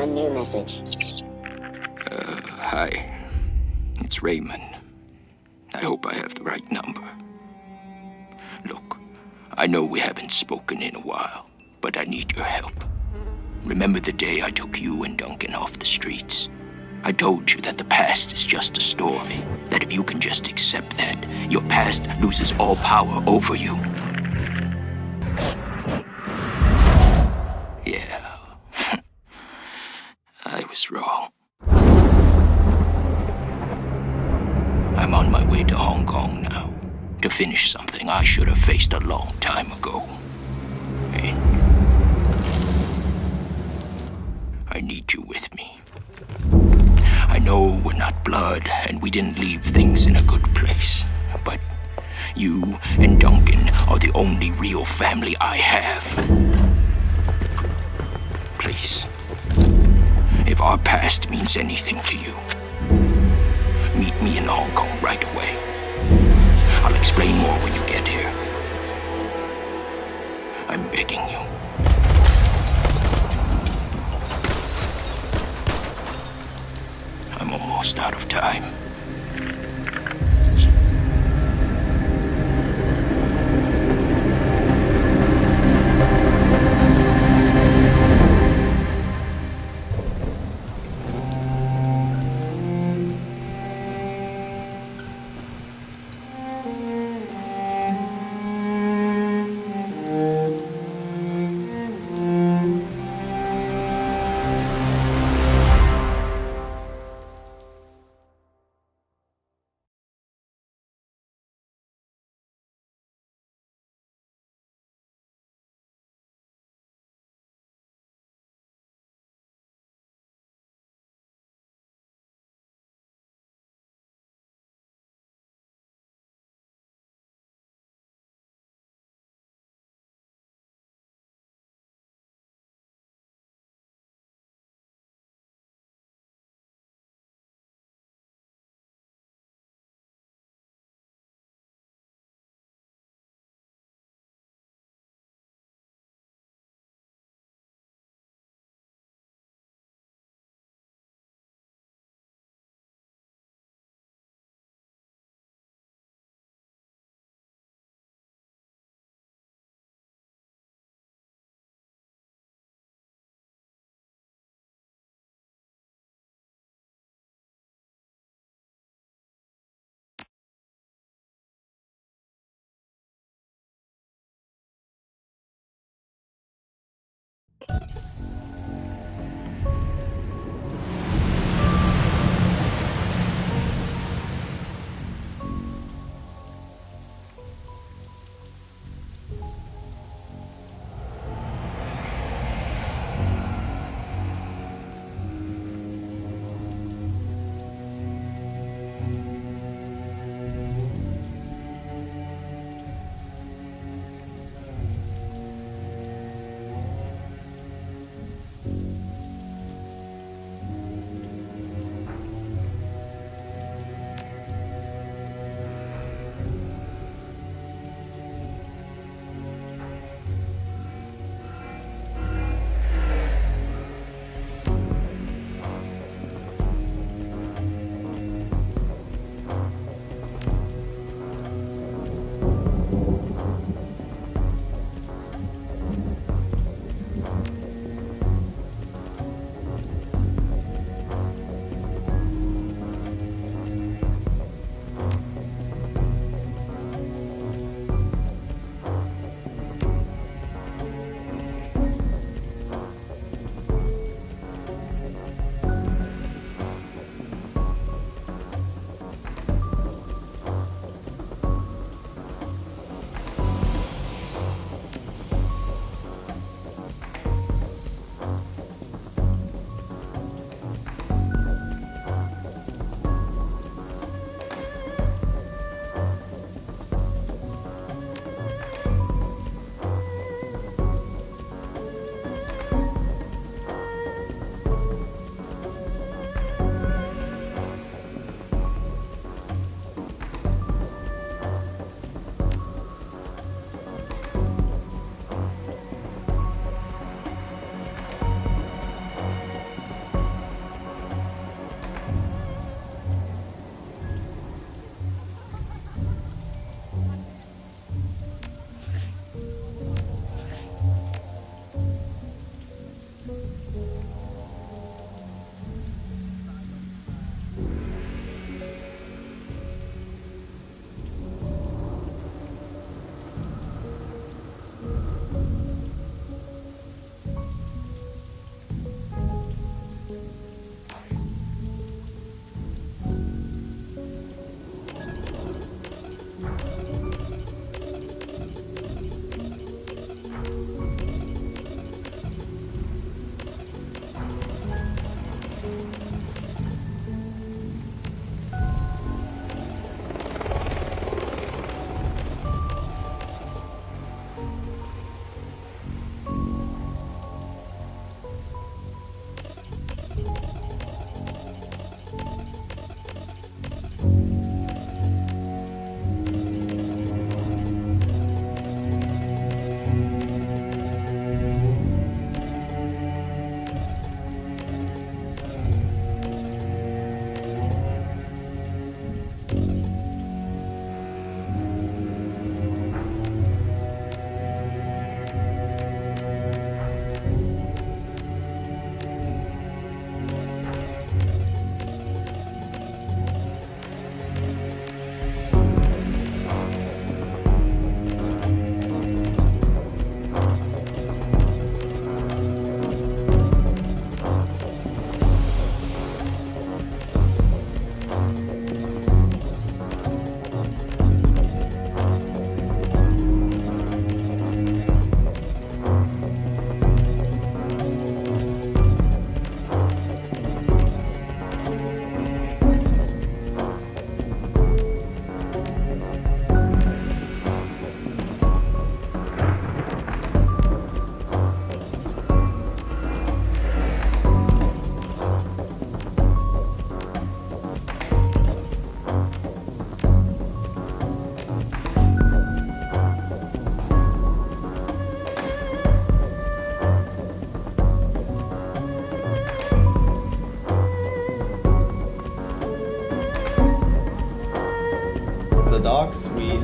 one new message. Hi. It's Raymond. I hope I have the right number. Look, I know we haven't spoken in a while, but I need your help. Remember the day I took you and Duncan off the streets? I told you that the past is just a story, that if you can just accept that, your past loses all power over you. Yeah. I was wrong. I'm on my way to Hong Kong now, to finish something I should have faced a long time ago. And I need you with me. I know we're not blood, and we didn't leave things in a good place, but you and Duncan are the only real family I have. Please, if our past means anything to you, meet me in Hong Kong right away. I'll explain more when you get here. I'm begging you. I'm almost out of time.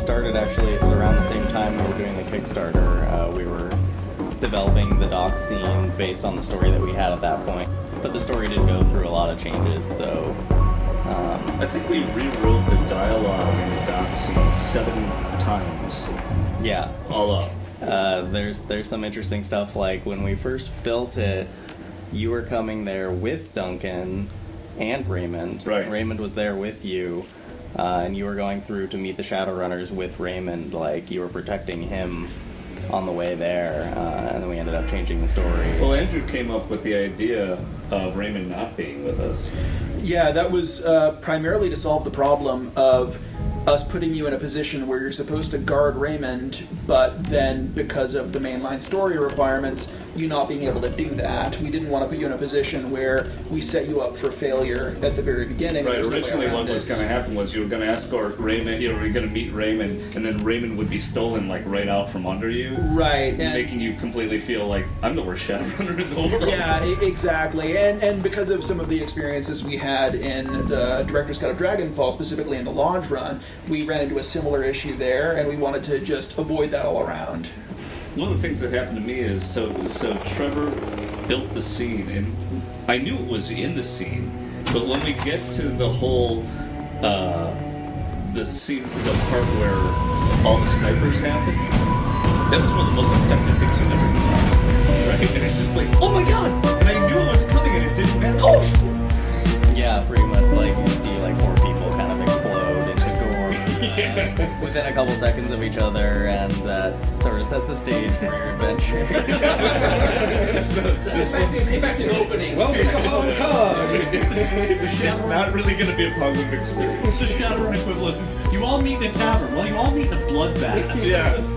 started, actually, it was around the same time we were doing the Kickstarter. We were developing the dock scene based on the story that we had at that point. But the story did go through a lot of changes, so... I think we rewrote the dialogue in the dock scene 7 times. Yeah. All up. There's some interesting stuff, like when we first built it, you were coming there with Duncan and Raymond. Right. Raymond was there with you, and you were going through to meet the Shadowrunners with Raymond, like you were protecting him on the way there, and then we ended up changing the story. Well, Andrew came up with the idea of Raymond not being with us. Yeah, that was primarily to solve the problem of us putting you in a position where you're supposed to guard Raymond, but then because of the mainline story requirements, you not being able to do that. We didn't want to put you in a position where we set you up for failure at the very beginning. Right, originally what was going to happen was you were going to escort Raymond, you were going to meet Raymond, and then Raymond would be stolen like right out from under you. Right. And making you completely feel like, I'm the worst Shadowrunner in the world. Yeah, exactly. And because of some of the experiences we had in the Director's Cut of Dragonfall, specifically in the Lodge run, we ran into a similar issue there, and we wanted to just avoid that all around. One of the things that happened to me is, so Trevor built the scene, and I knew it was in the scene, but when we get to the whole, the scene, the part where all the snipers happen, that was one of the most effective things I've ever done. Right? And it's just like, oh my god! And I knew it was coming and it didn't matter. Oh shit! Yeah, pretty much, like, you see, like, 4 people kind of explode into gore within a couple seconds of each other, and that sort of sets the stage for your adventure. Effective opening. Welcome to Hong Kong! It's not really going to be a positive experience. It's the Shadowrun equivalent. You all meet in the tavern. Well, you all meet in the bloodbath. Yeah.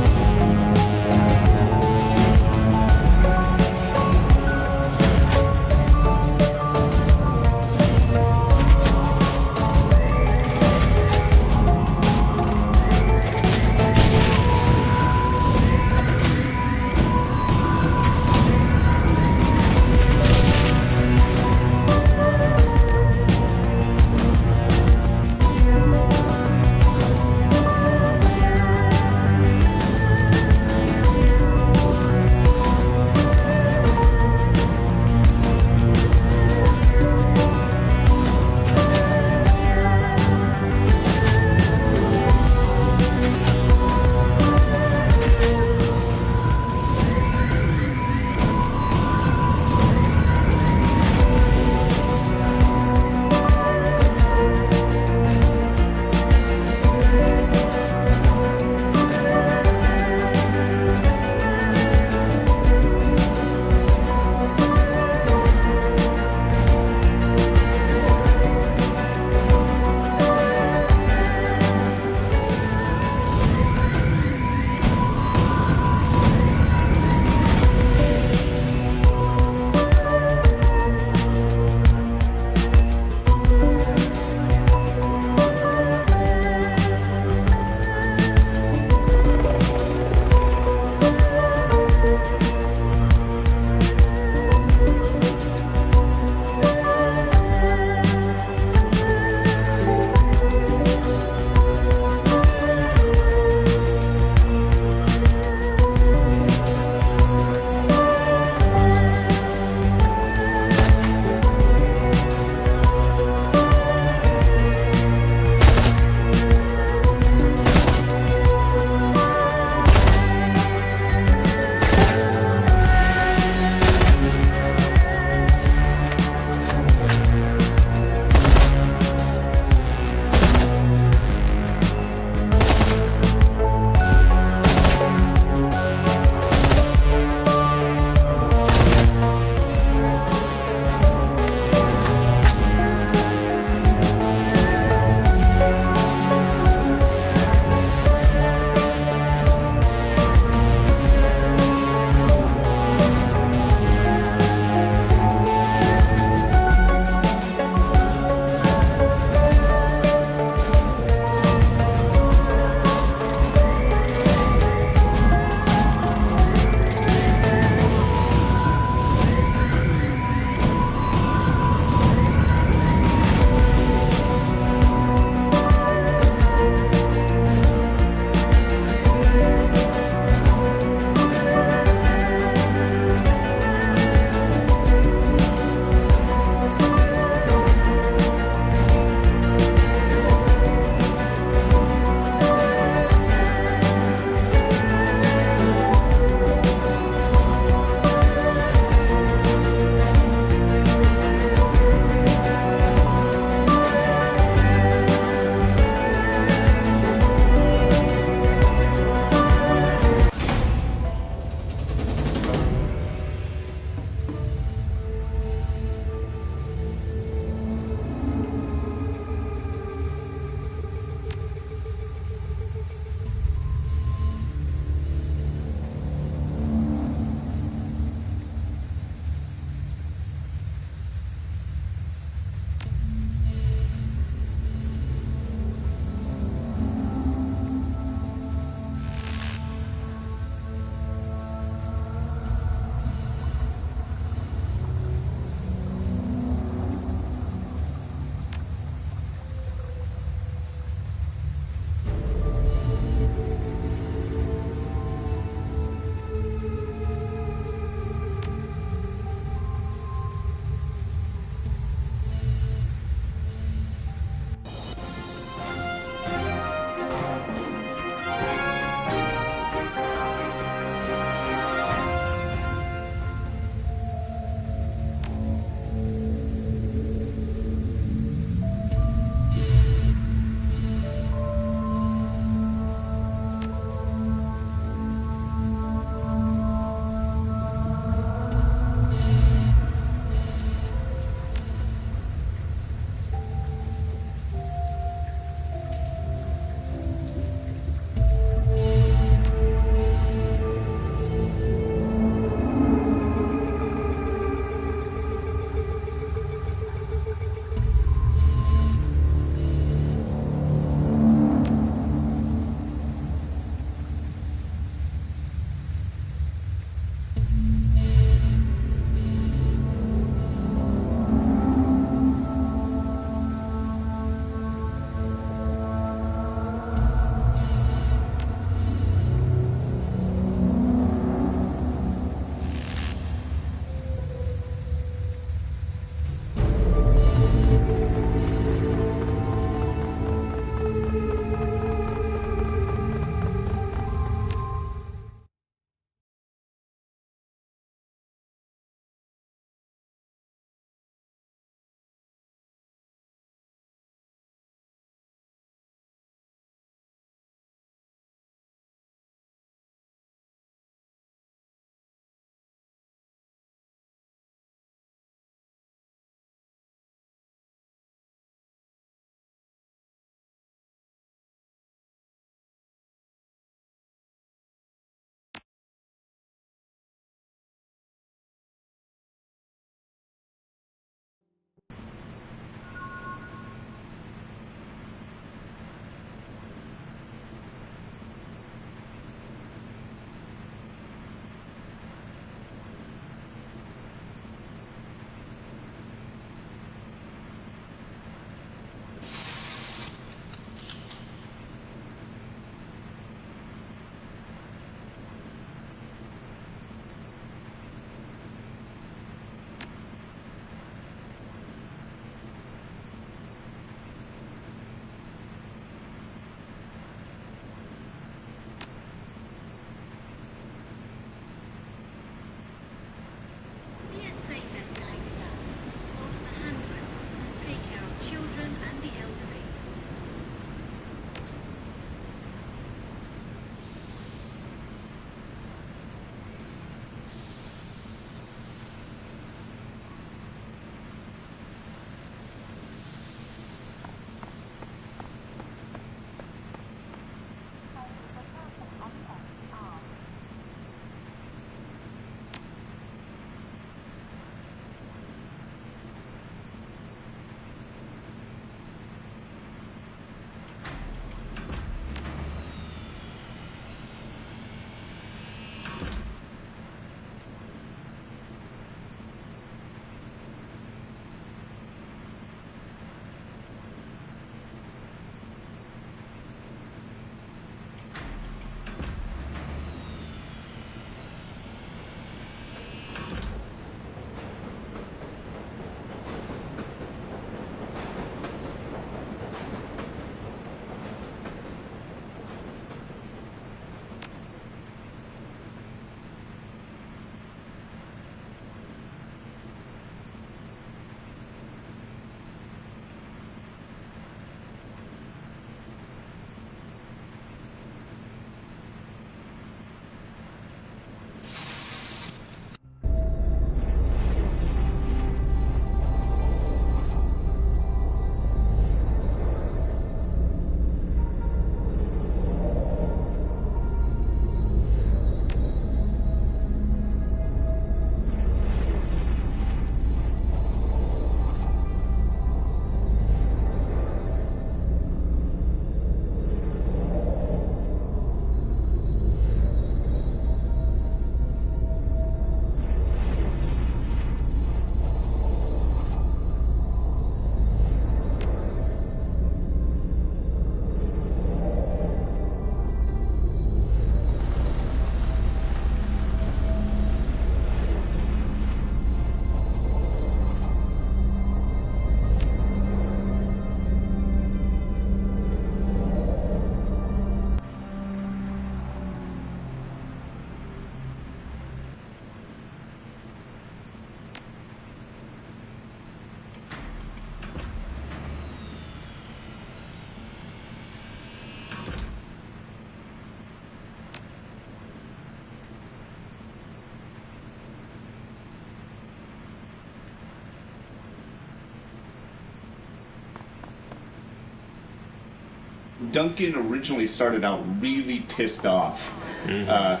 Duncan originally started out really pissed off at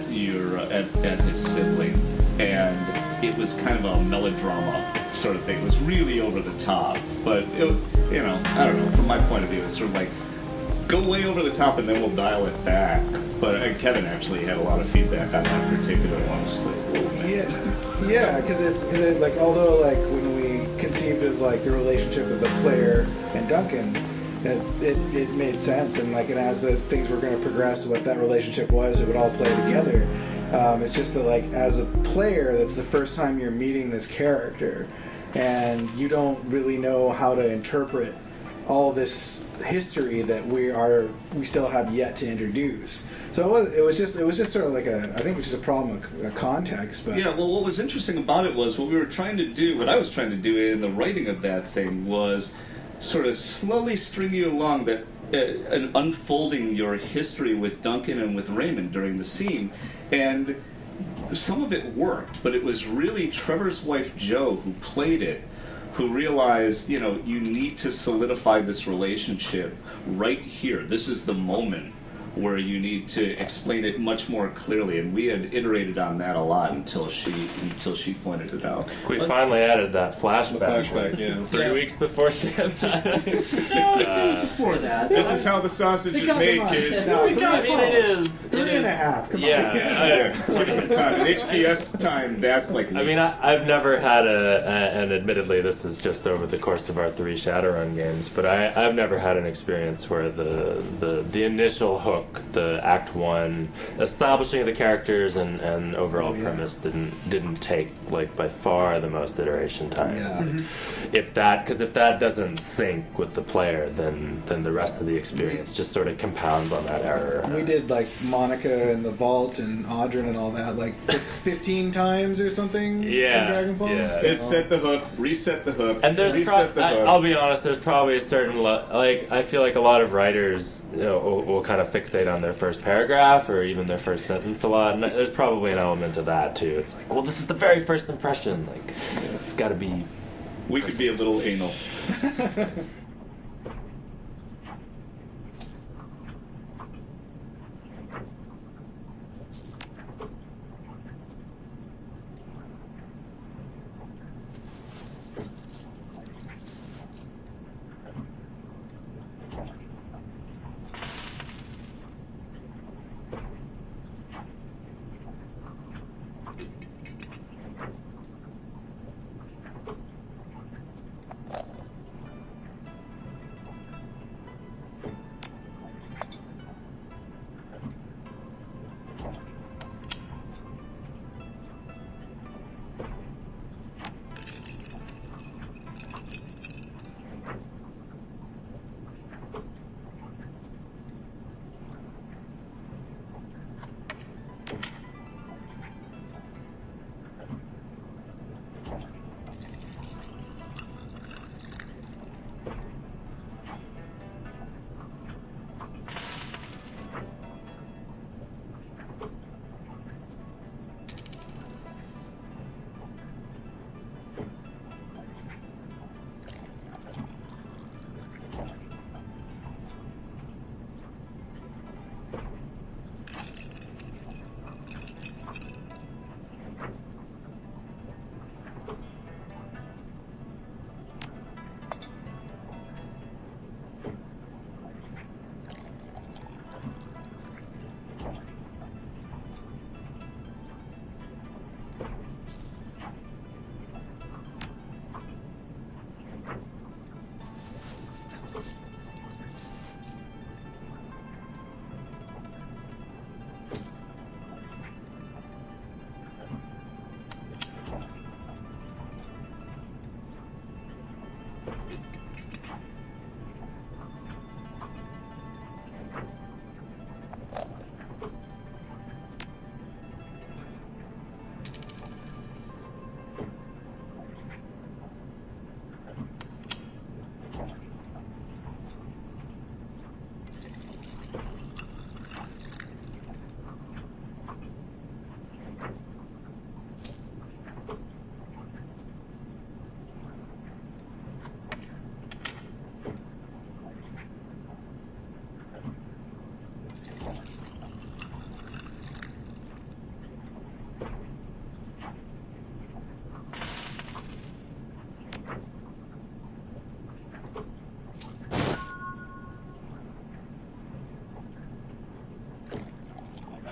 his sibling, and it was kind of a melodrama sort of thing. It was really over the top, but it, you know, I don't know. From my point of view, it's sort of like go way over the top and then we'll dial it back. But Kevin actually had a lot of feedback on that particular one. It's just like, whoa, man. Yeah, because it's like, although like when we conceived of like the relationship of the player and Duncan, it made sense, and like, and as the things were going to progress, what that relationship was, it would all play together. It's just that like as a player, that's the first time you're meeting this character, and you don't really know how to interpret all this history that we still have yet to introduce. So it was just sort of like I think it was just a problem of context. But yeah, well, what was interesting about it was what I was trying to do in the writing of that thing was sort of slowly string you along that and unfolding your history with Duncan and with Raymond during the scene, and some of it worked, but it was really Trevor's wife Jo who played it, who realized, you know, you need to solidify this relationship right here. This is the moment where you need to explain it much more clearly, and we had iterated on that a lot until she pointed it out. We finally added that flashback. yeah. 3 weeks before she had that. Before that. This is how the sausage is made, kids. No, I mean, it is. three and a half. Come on. Yeah. Give us some time. In HPS time, that's like I mean, I've never had and admittedly this is just over the course of our 3 Shadowrun games, but I've never had an experience where the initial hook, the Act 1 establishing of the characters and overall premise didn't take like by far the most iteration time. Yeah. If that doesn't sync with the player, then the rest of the experience just sort of compounds on that error. We did like Monica and the Vault and Audrin and all that like 15 times or something. Yeah, in Dragonfall. yeah. So- It's set the hook, reset the hook, And there's reset the hook. I'll be honest, there's probably a certain like I feel like a lot of writers, you know, will kind of fixate on their first paragraph or even their first sentence a lot, and there's probably an element of that too. It's like, well, this is the very first impression, like it's got to be. We could be a little anal.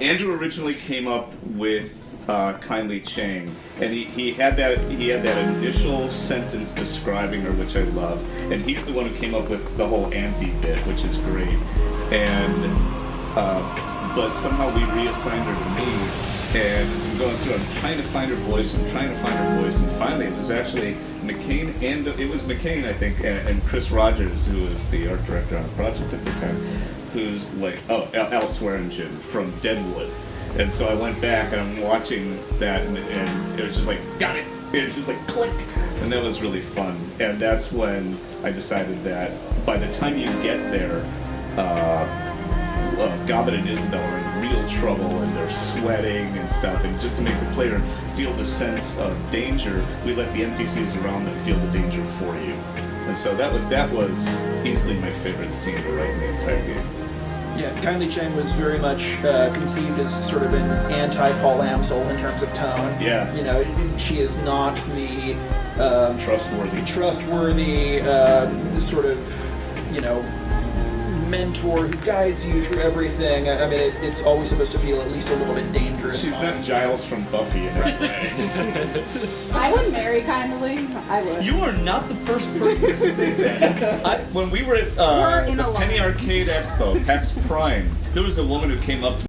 Andrew originally came up with Kindly Chang, and he had that initial sentence describing her, which I love, and he's the one who came up with the whole auntie bit, which is great. And but somehow we reassigned her to me, and as I'm going through, I'm trying to find her voice, and finally it was actually McCain, and it was McCain, I think, and Chris Rogers, who was the art director on the project at the time, who's like, Al Swearingen from Deadwood. And so I went back and I'm watching that, and it was just like, got it! It was just like, click! And that was really fun. And that's when I decided that by the time you get there, Gobbin and Isabel are in real trouble, and they're sweating and stuff, and just to make the player feel the sense of danger, we let the NPCs around them feel the danger for you. And so that was easily my favorite scene to write in the entire game. Yeah, Kindly Chang was very much conceived as sort of an anti-Paul Amsel in terms of tone. Yeah. You know, she is not the trustworthy sort of, you know, mentor who guides you through everything. I mean, it's always supposed to feel at least a little bit dangerous. She's not Giles from Buffy in that way. I would marry Kindly. I would. You are not the first person to say that. When we were at We're in the a Penny line. Arcade Expo, PAX Prime, there was a woman who came up to